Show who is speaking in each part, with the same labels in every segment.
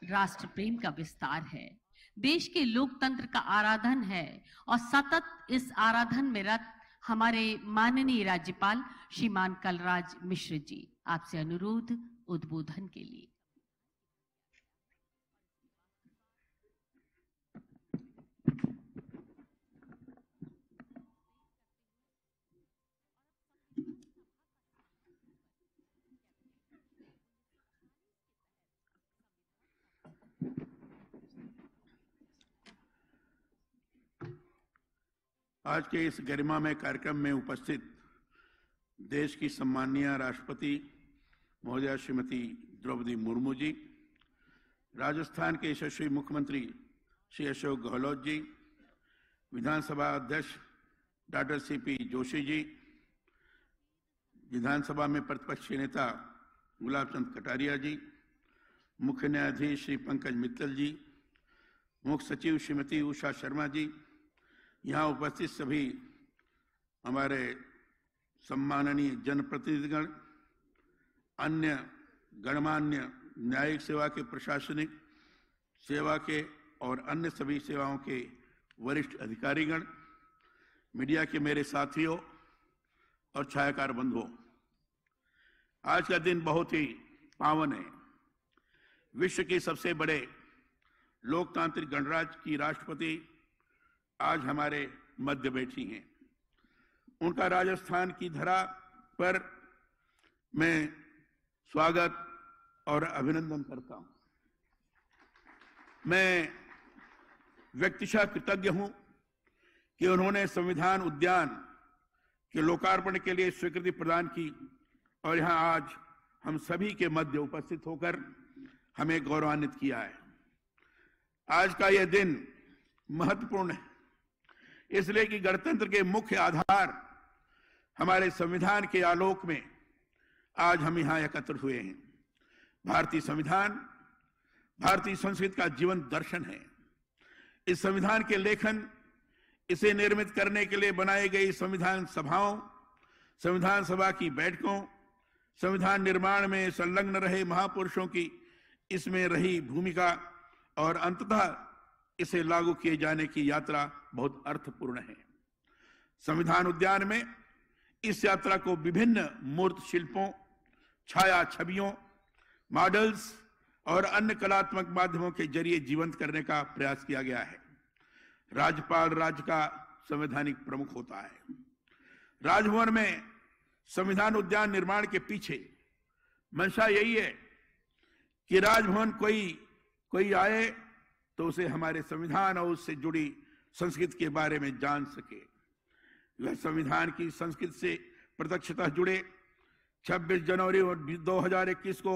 Speaker 1: राष्ट्र प्रेम का विस्तार है, देश के लोकतंत्र का आराधन है और सतत इस आराधन में रत हमारे माननीय राज्यपाल श्रीमान कलराज मिश्र जी, आपसे अनुरोध उद्बोधन के लिए।
Speaker 2: आज के इस गरिमामय कार्यक्रम में उपस्थित देश की सम्माननीय राष्ट्रपति महोदया श्रीमती द्रौपदी मुर्मू जी, राजस्थान के यशस्वी मुख्यमंत्री श्री अशोक गहलोत जी, विधानसभा अध्यक्ष डॉक्टर सीपी जोशी जी, विधानसभा में प्रतिपक्ष नेता गुलाब चंद कटारिया जी, मुख्य न्यायाधीश श्री पंकज मित्तल जी, मुख्य सचिव श्रीमती उषा शर्मा जी, यहाँ उपस्थित सभी हमारे सम्माननीय जनप्रतिनिधिगण, अन्य गणमान्य न्यायिक सेवा के, प्रशासनिक सेवा के और अन्य सभी सेवाओं के वरिष्ठ अधिकारीगण, मीडिया के मेरे साथियों और छायाकार बंधुओं, आज का दिन बहुत ही पावन है। विश्व के सबसे बड़े लोकतांत्रिक गणराज्य की राष्ट्रपति आज हमारे मध्य बैठी हैं। उनका राजस्थान की धरा पर मैं स्वागत और अभिनंदन करता हूं। मैं व्यक्तिशः कृतज्ञ हूं कि उन्होंने संविधान उद्यान के लोकार्पण के लिए स्वीकृति प्रदान की और यहां आज हम सभी के मध्य उपस्थित होकर हमें गौरवान्वित किया है। आज का यह दिन महत्वपूर्ण है इसलिए कि गणतंत्र के मुख्य आधार हमारे संविधान के आलोक में आज हम यहां एकत्र हुए हैं। भारतीय संविधान भारतीय संस्कृति का जीवन दर्शन है। इस संविधान के लेखन, इसे निर्मित करने के लिए बनाई गई संविधान सभाओं, संविधान सभा की बैठकों, संविधान निर्माण में संलग्न रहे महापुरुषों की इसमें रही भूमिका और अंततः इसे लागू किए जाने की यात्रा बहुत अर्थपूर्ण है। संविधान उद्यान में इस यात्रा को विभिन्न मूर्त शिल्पों, छाया छवियों, मॉडल्स और अन्य कलात्मक माध्यमों के जरिए जीवंत करने का प्रयास किया गया है। राज्यपाल राज्य का संवैधानिक प्रमुख होता है। राजभवन में संविधान उद्यान निर्माण के पीछे मंशा यही है कि राजभवन कोई आए तो उसे हमारे संविधान और उससे जुड़ी संस्कृति के बारे में जान सके। वह संविधान की संस्कृति से प्रत्यक्षतः जुड़े 26 जनवरी 2021 को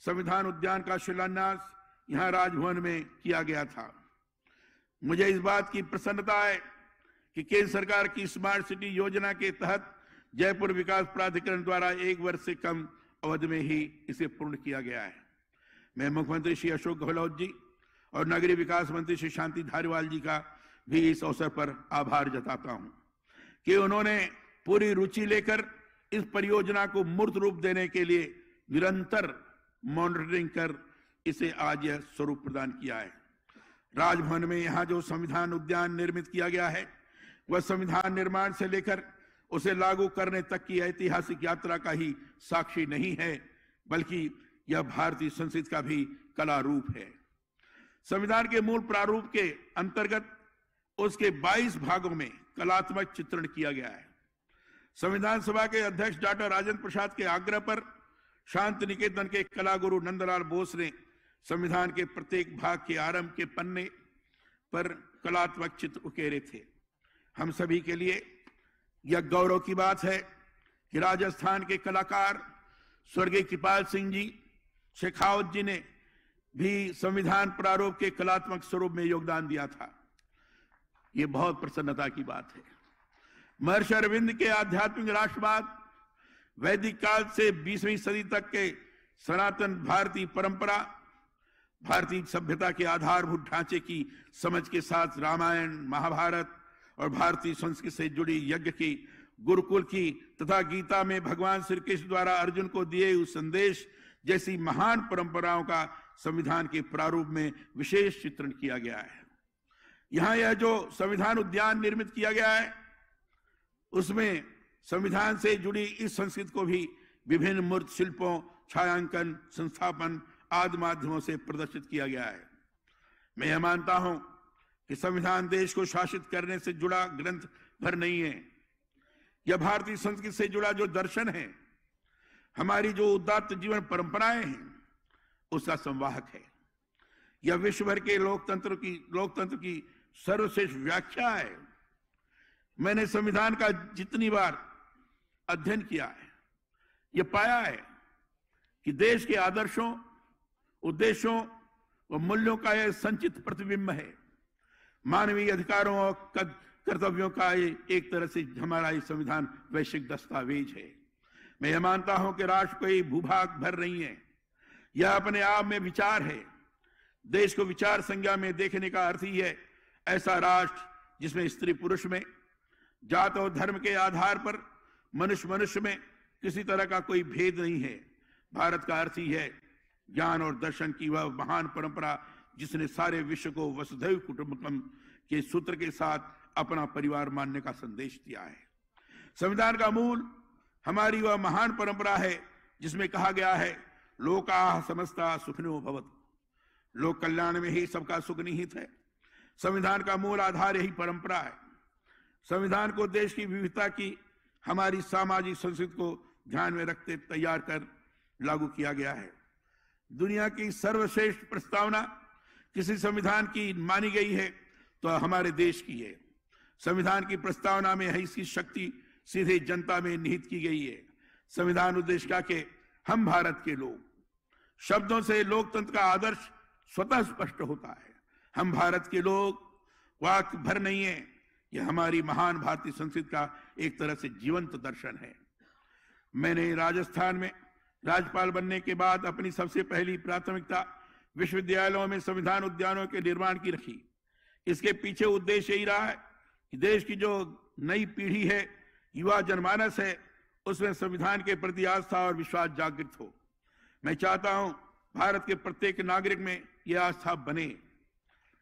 Speaker 2: संविधान उद्यान का शिलान्यास यहां राजभवन में किया गया था। मुझे इस बात की प्रसन्नता है कि केंद्र सरकार की स्मार्ट सिटी योजना के तहत जयपुर विकास प्राधिकरण द्वारा 1 वर्ष से कम अवधि में ही इसे पूर्ण किया गया है। मैं मुख्यमंत्री श्री अशोक गहलोत जी और नगरीय विकास मंत्री श्री शांति धारीवाल जी का भी इस अवसर पर आभार जताता हूं कि उन्होंने पूरी रुचि लेकर इस परियोजना को मूर्त रूप देने के लिए निरंतर मॉनिटरिंग कर इसे आज यह स्वरूप प्रदान किया है। राजभवन में यहाँ जो संविधान उद्यान निर्मित किया गया है वह संविधान निर्माण से लेकर उसे लागू करने तक की ऐतिहासिक यात्रा का ही साक्षी नहीं है, बल्कि यह भारतीय संस्कृति का भी कला रूप है। संविधान के मूल प्रारूप के अंतर्गत उसके 22 भागों में कलात्मक चित्रण किया गया है। संविधान सभा के अध्यक्ष डॉक्टर राजेंद्र प्रसाद के आग्रह पर शांति निकेतन के कला गुरु नंदलाल बोस ने संविधान के प्रत्येक भाग के आरंभ के पन्ने पर कलात्मक चित्र उकेरे थे। हम सभी के लिए यह गौरव की बात है कि राजस्थान के कलाकार स्वर्गीय कृपाल सिंह जी, शेखावत जी ने भी संविधान प्रारूप के कलात्मक स्वरूप में योगदान दिया था। ये बहुत प्रसन्नता की बात है। महर्षि अरविंद के आध्यात्मिक राष्ट्रवाद, वैदिक काल से 20वीं सदी तक के सनातन भारतीय परंपरा, भारतीय सभ्यता के आधारभूत ढांचे की समझ के साथ रामायण, महाभारत और भारतीय संस्कृति से जुड़ी यज्ञ की, गुरुकुल की तथा गीता में भगवान श्री कृष्ण द्वारा अर्जुन को दिए उस संदेश जैसी महान परंपराओं का संविधान के प्रारूप में विशेष चित्रण किया गया है। यहां यह जो संविधान उद्यान निर्मित किया गया है, उसमें संविधान से जुड़ी इस संस्कृति को भी विभिन्न मूर्त शिल्पों, छायांकन, संस्थापन आदि माध्यमों से प्रदर्शित किया गया है। मैं यह मानता हूं कि संविधान देश को शासित करने से जुड़ा ग्रंथ भर नहीं है। यह भारतीय संस्कृति से जुड़ा जो दर्शन है, हमारी जो उदात्त जीवन परंपराएं हैं, उसका संवाहक है। यह विश्व भर के लोकतंत्र की सर्वश्रेष्ठ व्याख्या है। मैंने संविधान का जितनी बार अध्ययन किया है, यह पाया है कि देश के आदर्शों, उद्देश्यों व मूल्यों का यह संचित प्रतिबिंब है। मानवीय अधिकारों और कर्तव्यों का एक तरह से हमारा ये संविधान वैश्विक दस्तावेज है। मैं यह मानता हूं कि राष्ट्र कोई भूभाग भर नहीं है, यह अपने आप में विचार है। देश को विचार संज्ञा में देखने का अर्थ ही है ऐसा राष्ट्र जिसमें स्त्री पुरुष में, जात और धर्म के आधार पर मनुष्य में किसी तरह का कोई भेद नहीं है। भारत का अर्थ ही है ज्ञान और दर्शन की वह महान परंपरा जिसने सारे विश्व को वसुधैव कुटुंबकम के सूत्र के साथ अपना परिवार मानने का संदेश दिया है। संविधान का मूल हमारी वह महान परंपरा है जिसमें कहा गया है, लोकाः समस्ता सुखिनो भवन्तु। लोक कल्याण में ही सबका सुख निहित है। संविधान का मूल आधार यही परंपरा है। संविधान को देश की विविधता की, हमारी सामाजिक संस्कृति को ध्यान में रखते तैयार कर लागू किया गया है। दुनिया की सर्वश्रेष्ठ प्रस्तावना किसी संविधान की मानी गई है तो हमारे देश की है। संविधान की प्रस्तावना में है इसकी शक्ति सीधे जनता में निहित की गई है। संविधान उद्देश्य के हम भारत के लोग, शब्दों से लोकतंत्र का आदर्श स्वतः स्पष्ट होता है। हम भारत के लोग वाक्य भर नहीं है, यह हमारी महान भारतीय संस्कृति का एक तरह से जीवंत दर्शन है। मैंने राजस्थान में राज्यपाल बनने के बाद अपनी सबसे पहली प्राथमिकता विश्वविद्यालयों में संविधान उद्यानों के निर्माण की रखी। इसके पीछे उद्देश्य यही रहा है कि देश की जो नई पीढ़ी है, युवा जनमानस है, उसमें संविधान के प्रति आस्था और विश्वास जागृत हो। मैं चाहता हूं भारत के प्रत्येक नागरिक में यह आस्था बने।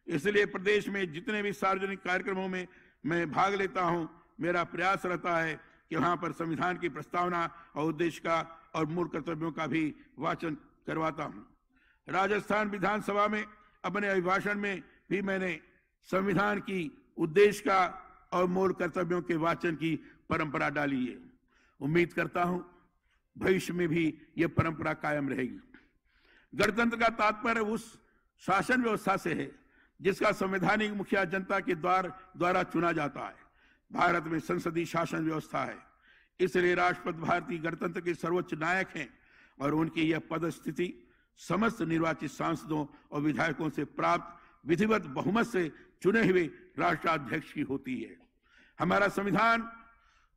Speaker 2: इसलिए प्रदेश में जितने भी सार्वजनिक कार्यक्रमों में मैं भाग लेता हूं, मेरा प्रयास रहता है कि वहां पर संविधान की प्रस्तावना और उद्देश्य का और मूल कर्तव्यों का भी वाचन करवाता हूं। राजस्थान विधानसभा में अपने अभिभाषण में भी मैंने संविधान की उद्देश्य का और मूल कर्तव्यों के वाचन की परंपरा डाली है। उम्मीद करता हूं भविष्य में भी यह परंपरा कायम रहेगी। गणतंत्र का तात्पर्य उस शासन व्यवस्था से है जिसका संवैधानिक मुखिया जनता के द्वारा चुना जाता है। भारत में संसदीय शासन व्यवस्था है, इसलिए राष्ट्रपति भारतीय गणतंत्र के सर्वोच्च नायक हैं और उनकी यह पद स्थिति समस्त निर्वाचित सांसदों और विधायकों से प्राप्त विधिवत बहुमत से चुने हुए राष्ट्राध्यक्ष की होती है। हमारा संविधान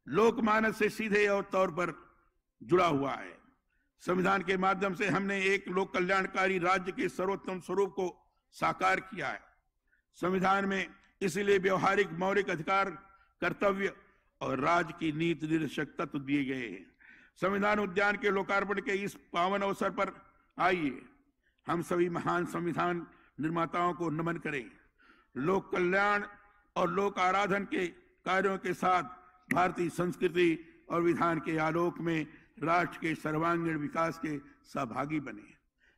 Speaker 2: लोकमानस से सीधे और तौर पर जुड़ा हुआ है। संविधान के माध्यम से हमने एक लोक कल्याणकारी राज्य के सर्वोत्तम स्वरूप को साकार किया है। संविधान में इसलिए व्यवहारिक मौलिक अधिकार, कर्तव्य और राज्य की नीति निर्देशक तत्व दिए गए हैं। संविधान उद्यान के लोकार्पण के इस पावन अवसर पर आइए हम सभी महान संविधान निर्माताओं को नमन करें। लोक कल्याण और लोक आराधन के कार्यों के साथ भारतीय संस्कृति और विधान के आलोक में राष्ट्र के सर्वांगीण विकास के सहभागी बने।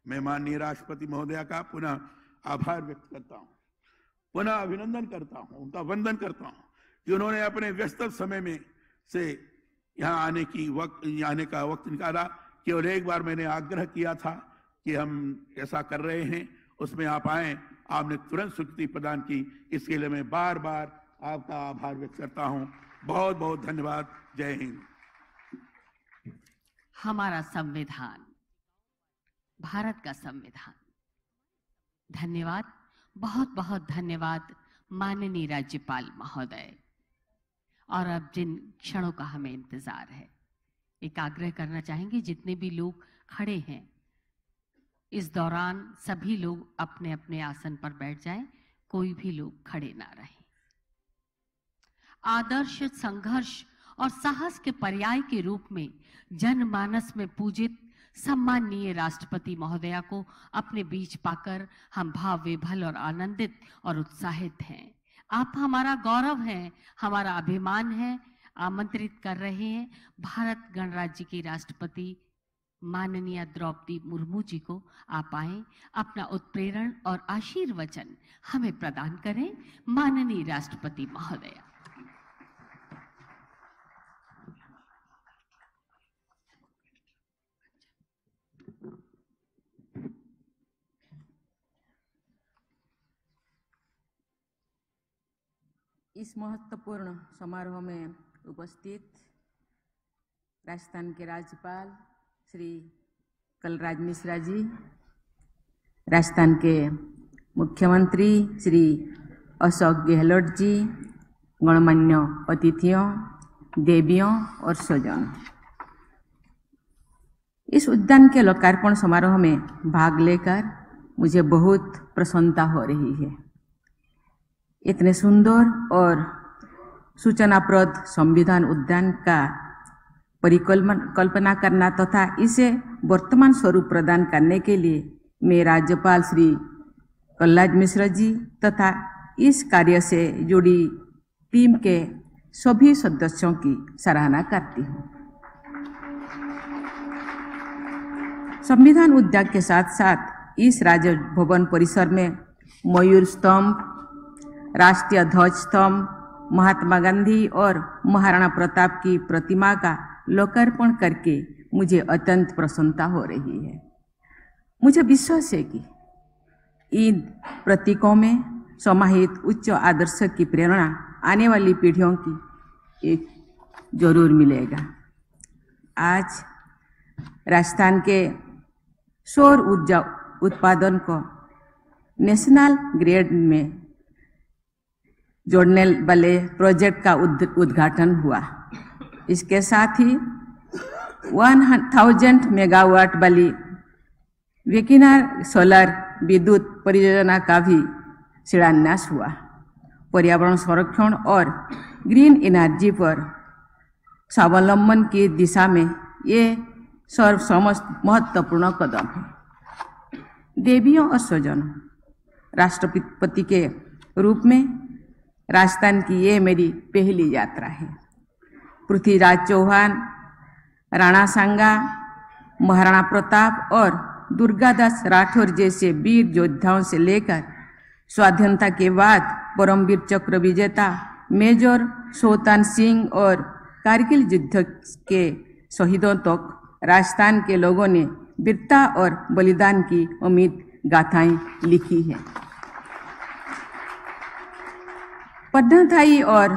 Speaker 2: मैं माननीय राष्ट्रपति महोदया का पुनः आभार व्यक्त करता हूं, पुनः अभिनंदन करता हूं, उनका वंदन करता हूं कि उन्होंने अपने व्यस्त समय में से यहाँ आने का वक्त निकाला। केवल एक बार मैंने आग्रह किया था कि हम ऐसा कर रहे हैं, उसमें आप आए, आपने तुरंत स्वीकृति प्रदान की। इसके लिए मैं बार बार आपका आभार व्यक्त करता हूं। बहुत बहुत धन्यवाद। जय हिंद।
Speaker 1: हमारा संविधान, भारत का संविधान। धन्यवाद, बहुत बहुत धन्यवाद माननीय राज्यपाल महोदय। और अब जिन क्षणों का हमें इंतजार है, एक आग्रह करना चाहेंगे जितने भी लोग खड़े हैं इस दौरान सभी लोग अपने अपने आसन पर बैठ जाएं, कोई भी लोग खड़े ना रहें। आदर्श, संघर्ष और साहस के पर्याय के रूप में जनमानस में पूजित सम्माननीय राष्ट्रपति महोदया को अपने बीच पाकर हम भाव विभल और आनंदित और उत्साहित हैं। आप हमारा गौरव हैं, हमारा अभिमान है। आमंत्रित कर रहे हैं भारत गणराज्य की राष्ट्रपति माननीय द्रौपदी मुर्मू जी को। आप आए, अपना उत्प्रेरण और आशीर्वचन हमें प्रदान करें। माननीय राष्ट्रपति महोदया।
Speaker 3: इस महत्वपूर्ण समारोह में उपस्थित राजस्थान के राज्यपाल श्री कलराज मिश्रा जी, राजस्थान के मुख्यमंत्री श्री अशोक गहलोत जी, गणमान्य अतिथियों, देवियों और स्वजनों, इस उद्यान के लोकार्पण समारोह में भाग लेकर मुझे बहुत प्रसन्नता हो रही है। इतने सुंदर और सूचनाप्रद संविधान उद्यान का परिकल्पना करना तथा इसे वर्तमान स्वरूप प्रदान करने के लिए मैं राज्यपाल श्री कलराज मिश्रा जी तथा इस कार्य से जुड़ी टीम के सभी सदस्यों की सराहना करती हूँ। संविधान उद्यान के साथ साथ इस राजभवन परिसर में मयूर स्तंभ, राष्ट्रीय ध्वज स्तंभ, महात्मा गांधी और महाराणा प्रताप की प्रतिमा का लोकार्पण करके मुझे अत्यंत प्रसन्नता हो रही है। मुझे विश्वास है कि इन प्रतीकों में समाहित उच्च आदर्श की प्रेरणा आने वाली पीढ़ियों की एक जरूर मिलेगा। आज राजस्थान के सौर ऊर्जा उत्पादन को नेशनल ग्रिड में जोड़ने वाले प्रोजेक्ट का उद्घाटन हुआ। इसके साथ ही 1000 मेगावाट वाली वेकिनार सोलर विद्युत परियोजना का भी शिलान्यास हुआ। पर्यावरण संरक्षण और ग्रीन एनर्जी पर स्वावलंबन की दिशा में ये सर्वसमस्त महत्वपूर्ण कदम है। देवियों और स्वजनों, राष्ट्रपति के रूप में राजस्थान की ये मेरी पहली यात्रा है। पृथ्वीराज चौहान, राणा सांगा, महाराणा प्रताप और दुर्गादास राठौर जैसे वीर योद्धाओं से लेकर स्वाधीनता के बाद परमवीर चक्र विजेता मेजर सोतान सिंह और कारगिल युद्ध के शहीदों तक राजस्थान के लोगों ने वीरता और बलिदान की अमिट गाथाएं लिखी हैं। पद्मथाई और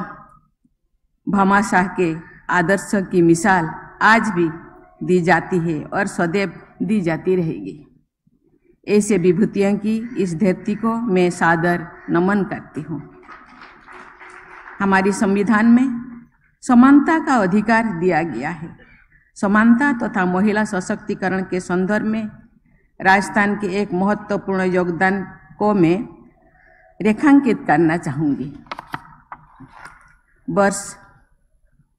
Speaker 3: भामाशाह के आदर्श की मिसाल आज भी दी जाती है और सदैव दी जाती रहेगी। ऐसे विभूतियों की इस धरती को मैं सादर नमन करती हूँ। हमारी संविधान में समानता का अधिकार दिया गया है। समानता तथा महिला सशक्तिकरण के संदर्भ में राजस्थान के एक महत्वपूर्ण योगदान को मैं रेखांकित करना चाहूँगी। वर्ष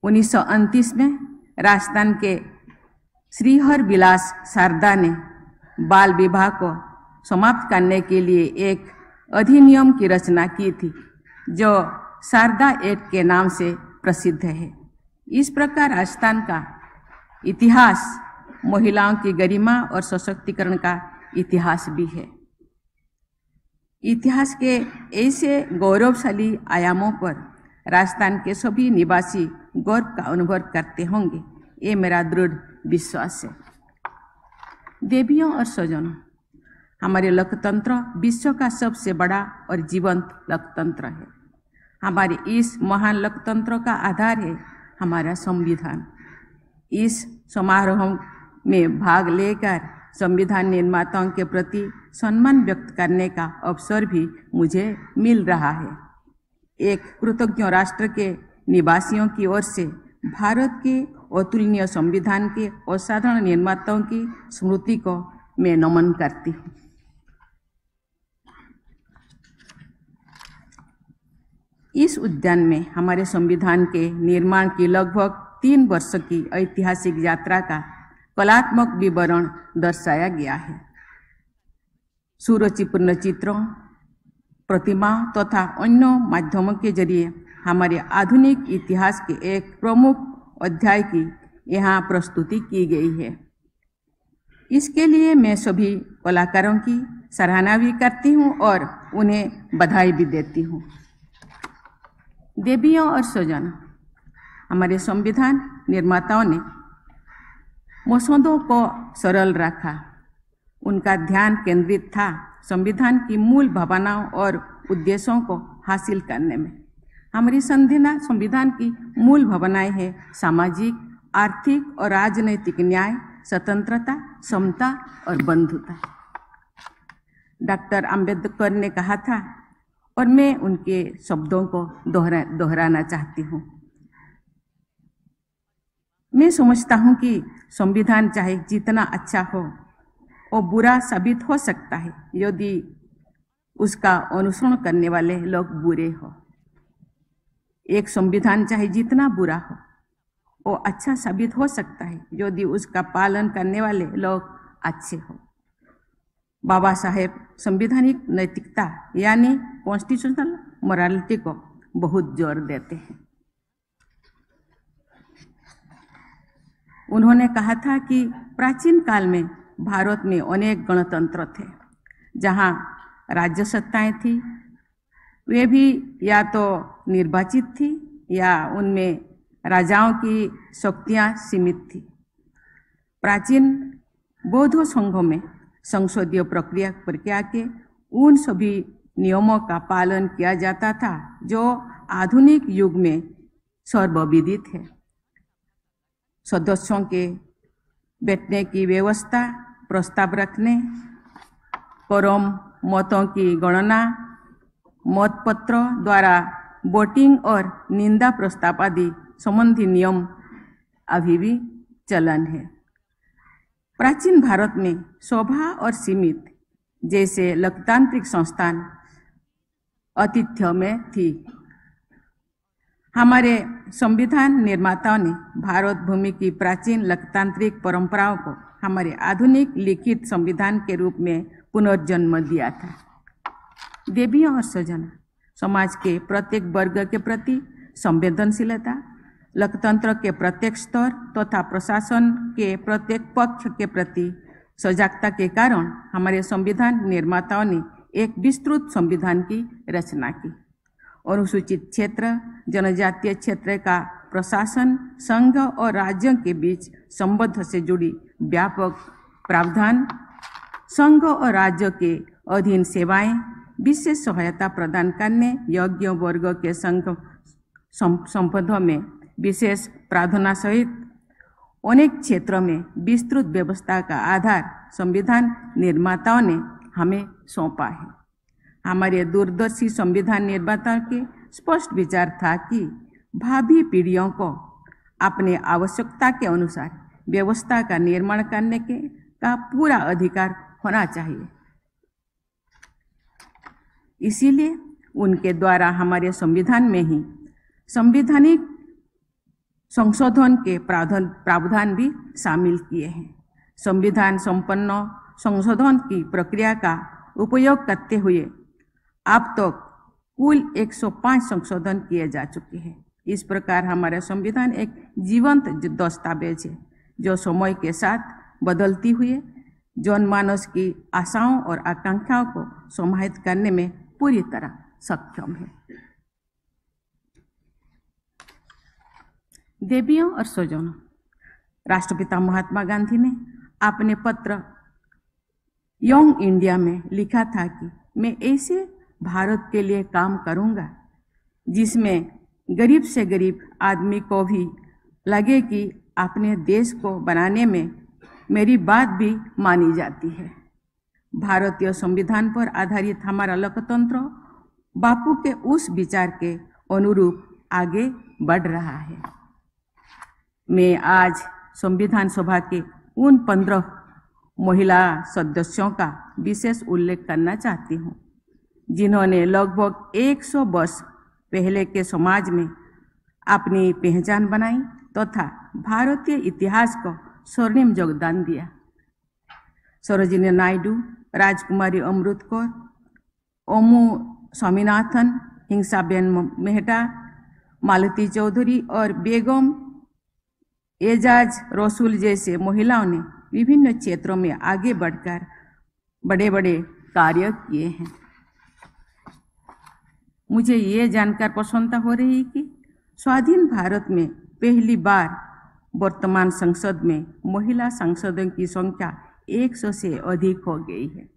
Speaker 3: 1929 में राजस्थान के श्रीहर विलास शारदा ने बाल विवाह को समाप्त करने के लिए एक अधिनियम की रचना की थी, जो शारदा एक्ट के नाम से प्रसिद्ध है। इस प्रकार राजस्थान का इतिहास महिलाओं की गरिमा और सशक्तिकरण का इतिहास भी है। इतिहास के ऐसे गौरवशाली आयामों पर राजस्थान के सभी निवासी गौरव का अनुभव करते होंगे, ये मेरा दृढ़ विश्वास है। देवियों और स्वजनों, हमारे लोकतंत्र विश्व का सबसे बड़ा और जीवंत लोकतंत्र है। हमारे इस महान लोकतंत्र का आधार है हमारा संविधान। इस समारोह में भाग लेकर संविधान निर्माताओं के प्रति सम्मान व्यक्त करने का अवसर भी मुझे मिल रहा है। एक कृतज्ञ राष्ट्र के निवासियों की ओर से भारत के अतुलनीय संविधान के असाधारण निर्माताओं की स्मृति को मैं नमन करती हूँ। इस उद्यान में हमारे संविधान के निर्माण की लगभग 3 वर्ष की ऐतिहासिक यात्रा का कलात्मक विवरण दर्शाया गया है। सुरुचिपूर्ण चित्रों, प्रतिमाओं तथा अन्य माध्यमों के जरिए हमारे आधुनिक इतिहास के एक प्रमुख अध्याय की यहाँ प्रस्तुति की गई है। इसके लिए मैं सभी कलाकारों की सराहना भी करती हूँ और उन्हें बधाई भी देती हूँ। देवियों और स्वजनों, हमारे संविधान निर्माताओं ने मसौदों को सरल रखा। उनका ध्यान केंद्रित था संविधान की मूल भावनाओं और उद्देश्यों को हासिल करने में। हमारी संविधान की मूल भावनाएं हैं सामाजिक, आर्थिक और राजनैतिक न्याय, स्वतंत्रता, समता और बंधुता। डॉक्टर अंबेडकर ने कहा था और मैं उनके शब्दों को दोहराना चाहती हूँ। मैं समझता हूँ कि संविधान चाहे जितना अच्छा हो वो बुरा साबित हो सकता है यदि उसका अनुसरण करने वाले लोग बुरे हो। एक संविधान चाहे जितना बुरा हो वो अच्छा साबित हो सकता है यदि उसका पालन करने वाले लोग अच्छे हो। बाबा साहेब संवैधानिक नैतिकता यानी कॉन्स्टिट्यूशनल मोरालिटी को बहुत जोर देते हैं। उन्होंने कहा था कि प्राचीन काल में भारत में अनेक गणतंत्र थे जहाँ राज्य सत्ताएं थी। वे भी या तो निर्वाचित थी या उनमें राजाओं की शक्तियाँ सीमित थी। प्राचीन बौद्ध संघों में संसदीय प्रक्रिया के उन सभी नियमों का पालन किया जाता था जो आधुनिक युग में सर्वविदित है। सदस्यों के बैठने की व्यवस्था, प्रस्ताव रखने, कोरम, मतों की गणना, मतपत्रों द्वारा वोटिंग और निंदा प्रस्ताव आदि संबंधी नियम अभी भी चलन है। प्राचीन भारत में सभा और सीमित जैसे लोकतांत्रिक संस्थान आतिथ्य में थी। हमारे संविधान निर्माताओं ने भारत भूमि की प्राचीन लोकतांत्रिक परंपराओं को हमारे आधुनिक लिखित संविधान के रूप में पुनर्जन्म दिया था। देवियों और स्वजनों, समाज के प्रत्येक वर्ग के प्रति संवेदनशीलता, लोकतंत्र के प्रत्येक स्तर तथा प्रशासन के प्रत्येक पक्ष के प्रति सजगता के कारण हमारे संविधान निर्माताओं ने एक विस्तृत संविधान की रचना की। अनुसूचित क्षेत्र, जनजातीय क्षेत्र का प्रशासन संघ और राज्यों के बीच संबंध से जुड़ी व्यापक प्रावधान, संघ और राज्य के अधीन सेवाएं, विशेष सहायता प्रदान करने योग्य वर्ग के संघ संबंधों में विशेष प्रावधान सहित अनेक क्षेत्रों में विस्तृत व्यवस्था का आधार संविधान निर्माताओं ने हमें सौंपा है। हमारे दूरदर्शी संविधान निर्माताओं के स्पष्ट विचार था कि भावी पीढ़ियों को अपने आवश्यकता के अनुसार व्यवस्था का निर्माण करने का पूरा अधिकार होना चाहिए। इसीलिए उनके द्वारा हमारे संविधान में ही संवैधानिक संशोधन के प्रावधान भी शामिल किए हैं। संविधान संपन्न संशोधन की प्रक्रिया का उपयोग करते हुए अब तक कुल 105 संशोधन किए जा चुके हैं। इस प्रकार हमारा संविधान एक जीवंत दस्तावेज है जो समय के साथ बदलती हुए जनमानस की आशाओं और आकांक्षाओं को समाहित करने में पूरी तरह सक्षम है। देवियों और स्वजनों, राष्ट्रपिता महात्मा गांधी ने अपने पत्र यंग इंडिया में लिखा था कि मैं ऐसे भारत के लिए काम करूंगा जिसमें गरीब से गरीब आदमी को भी लगे कि अपने देश को बनाने में मेरी बात भी मानी जाती है। भारतीय संविधान पर आधारित हमारा लोकतंत्र बापू के उस विचार के अनुरूप आगे बढ़ रहा है। मैं आज संविधान सभा के उन 15 महिला सदस्यों का विशेष उल्लेख करना चाहती हूँ जिन्होंने लगभग 100 वर्ष पहले के समाज में अपनी पहचान बनाई तथा भारतीय इतिहास को स्वर्णिम योगदान दिया। सरोजिनी नायडू, राजकुमारी अमृत कौर, ओमू स्वामीनाथन, हिंसाबेन मेहता, मालती चौधरी और बेगम एजाज रसूल जैसे महिलाओं ने विभिन्न क्षेत्रों में आगे बढ़कर बड़े बड़े कार्य किए हैं। मुझे ये जानकर प्रसन्नता हो रही है कि स्वाधीन भारत में पहली बार वर्तमान संसद में महिला सांसदों की संख्या 100 से अधिक हो गई है।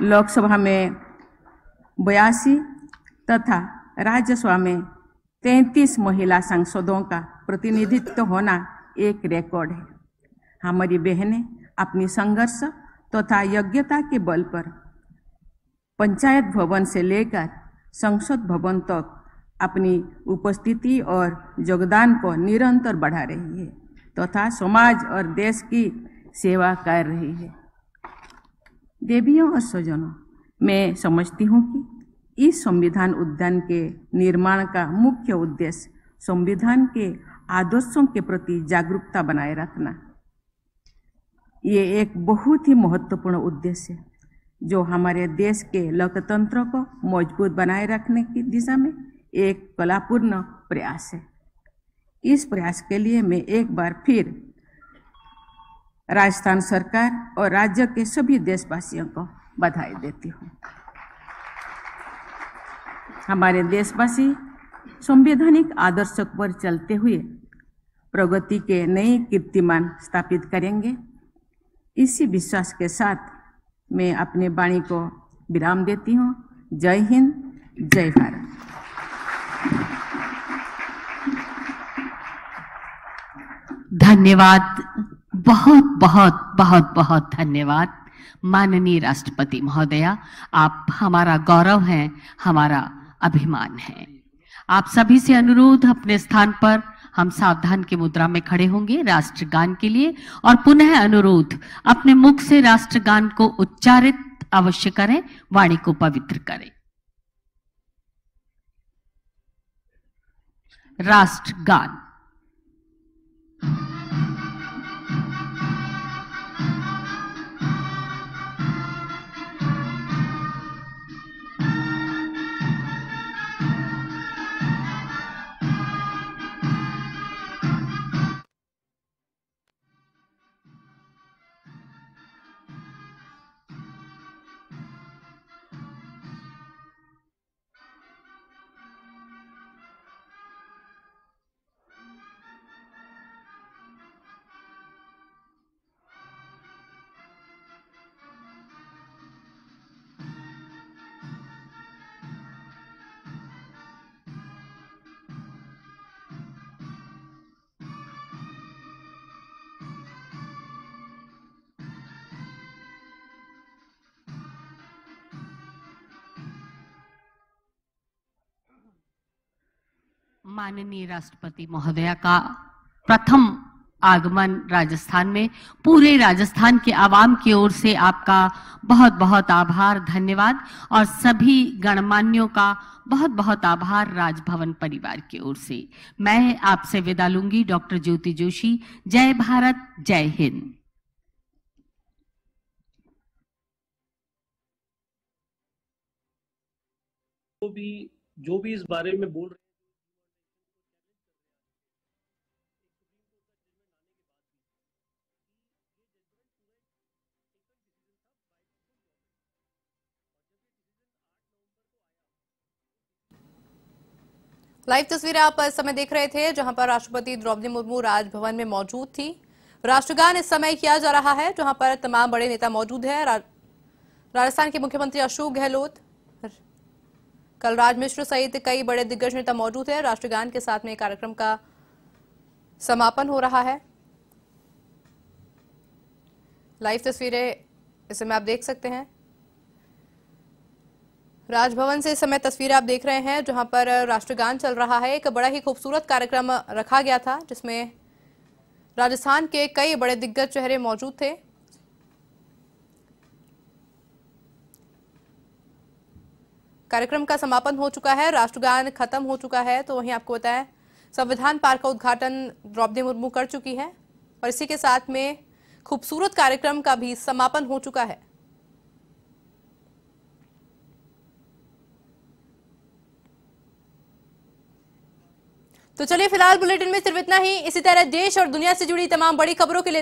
Speaker 3: लोकसभा में 82 तथा राज्यसभा में 33 महिला सांसदों का प्रतिनिधित्व होना एक रिकॉर्ड है। हमारी बहनें अपनी संघर्ष तथा योग्यता के बल पर पंचायत भवन से लेकर संसद भवन तक अपनी उपस्थिति और योगदान को निरंतर बढ़ा रही है तथा समाज और देश की सेवा कर रही है। देवियों और स्वजनों, मैं समझती हूँ कि इस संविधान उद्यान के निर्माण का मुख्य उद्देश्य संविधान के आदर्शों के प्रति जागरूकता बनाए रखना। ये एक बहुत ही महत्वपूर्ण उद्देश्य है जो हमारे देश के लोकतंत्र को मजबूत बनाए रखने की दिशा में एक कलापूर्ण प्रयास है। इस प्रयास के लिए मैं एक बार फिर राजस्थान सरकार और राज्य के सभी देशवासियों को बधाई देती हूँ। हमारे देशवासी संवैधानिक आदर्शों पर चलते हुए प्रगति के नए कीर्तिमान स्थापित करेंगे। इसी विश्वास के साथ मैं अपने वाणी को विराम देती हूँ। जय हिंद, जय भारत।
Speaker 1: धन्यवाद, बहुत बहुत बहुत बहुत धन्यवाद माननीय राष्ट्रपति महोदया। आप हमारा गौरव हैं, हमारा अभिमान है। आप सभी से अनुरोध, अपने स्थान पर हम सावधान की मुद्रा में खड़े होंगे राष्ट्रगान के लिए, और पुनः अनुरोध, अपने मुख से राष्ट्रगान को उच्चारित अवश्य करें, वाणी को पवित्र करें। राष्ट्रगान। माननीय राष्ट्रपति महोदया का प्रथम आगमन राजस्थान में, पूरे राजस्थान के आवाम की ओर से आपका बहुत बहुत आभार, धन्यवाद, और सभी गणमान्यों का बहुत बहुत आभार राजभवन परिवार की ओर से। मैं आपसे विदा लूंगी। डॉक्टर ज्योति जोशी। जय भारत, जय हिंद।
Speaker 4: जो भी इस बारे में बोल रहे
Speaker 5: लाइव तस्वीरें आप इस समय देख रहे थे, जहां पर राष्ट्रपति द्रौपदी मुर्मू राजभवन में मौजूद थी। राष्ट्रगान इस समय किया जा रहा है, जहां पर तमाम बड़े नेता मौजूद हैं। राजस्थान के मुख्यमंत्री अशोक गहलोत, कलराज मिश्र सहित कई बड़े दिग्गज नेता मौजूद हैं। राष्ट्रगान के साथ में कार्यक्रम का समापन हो रहा है। लाइव तस्वीरें इस समय आप देख सकते हैं। राजभवन से इस समय तस्वीरें आप देख रहे हैं, जहां पर राष्ट्रगान चल रहा है। एक बड़ा ही खूबसूरत कार्यक्रम रखा गया था, जिसमें राजस्थान के कई बड़े दिग्गज चेहरे मौजूद थे। कार्यक्रम का समापन हो चुका है, राष्ट्रगान खत्म हो चुका है। तो वहीं आपको बताएं संविधान पार्क का उद्घाटन द्रौपदी मुर्मू कर चुकी है और इसी के साथ में खूबसूरत कार्यक्रम का भी समापन हो चुका है। तो चलिए फिलहाल बुलेटिन में सिर्फ इतना ही। इसी तरह देश और दुनिया से जुड़ी तमाम बड़ी खबरों के लिए